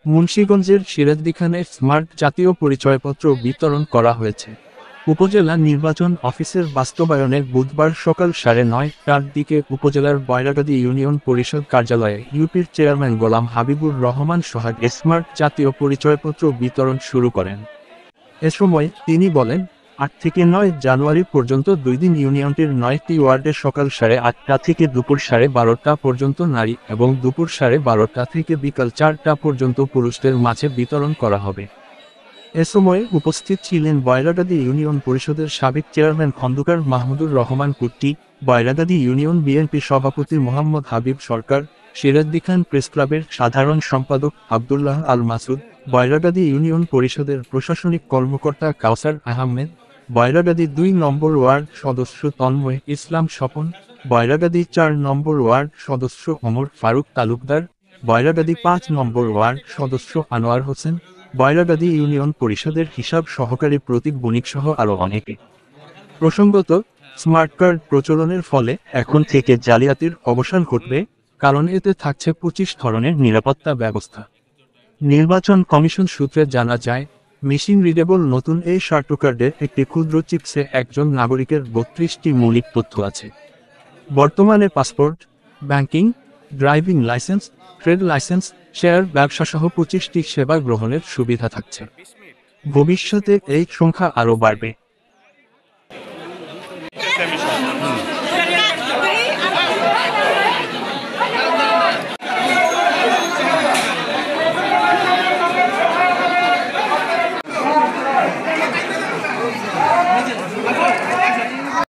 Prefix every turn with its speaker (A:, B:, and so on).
A: মুন্সিগঞ্জের সিরাজদিখানে স্মার্ট জাতীয় পরিচয়পত্র বিতরণ করা হয়েছে। উপজেলা নির্বাচন অফিসের বাস্তবায়নে বুধবার সকাল 9:30টার দিকে উপজেলার বয়রাগাদী ইউনিয়ন পরিষদ কার্যালয়ে ইউপির চেয়ারম্যান গোলাম হাবিবুর রহমান সোহাগ স্মার্ট জাতীয় পরিচয়পত্র বিতরণ শুরু করেন। এ সময় তিনি বলেন, 8 থেকে 9 জানুয়ারি পর্যন্ত 2 দিন ইউনিয়নটির 9টি ওয়ার্ডে সকাল 8:30টা থেকে দুপুর 12:30টা পর্যন্ত নারী এবং দুপুর 12:30টা থেকে বিকাল 4টা পর্যন্ত পুরুষদের মাঝে বিতরণ করা হবে। এ সময় উপস্থিত ছিলেন বয়রাগাদী ইউনিয়ন পরিষদের সাবেক চেয়ারম্যান খন্দকার মাহমুদুর রহমান কুট্টি, বয়রাগাদী ইউনিয়ন বিএনপি সভাপতি মোহাম্মদ হাবিব সরকার, সিরাজদিখান প্রেসক্লাবের সাধারণ সম্পাদক আব্দুল্লাহ আল মাসুদ, বয়রাগাদী ইউনিয়ন পরিষদের প্রশাসনিক কর্মকর্তা কাউসার আহমেদ, বয়রাগাদী 2 নম্বর ওয়ার্ড সদস্য তন্ময় ইসলাম স্বপন, বয়রাগাদী 4 নম্বর ওয়ার্ড সদস্য ওমর ফারুক তালুকদার, বয়রাগাদী 5 নম্বর ওয়ার্ড সদস্য আনোয়ার হোসেন, বয়রাগাদী ইউনিয়ন পরিষদের হিসাব সহকারী প্রতীক বণিকসহ আরও অনেকে। প্রসঙ্গত, স্মার্ট কার্ড প্রচলনের ফলে এখন থেকে জালিয়াতির অবসান ঘটবে, কারণ এতে থাকছে 25 ধরনের নিরাপত্তা ব্যবস্থা। নির্বাচন কমিশন সূত্রে জানা যায়, মেশিন রিডেবল নতুন এই স্মার্ট কার্ডে একটি ক্ষুদ্র চিপসে একজন নাগরিকের 32টি মৌলিক তথ্য আছে। বর্তমানে passport, banking, driving license, trade license, share ব্যবসাসহ 25টি সেবা গ্রহণের সুবিধা থাকছে। ভবিষ্যতে এই সংখ্যা আরও বাড়বে।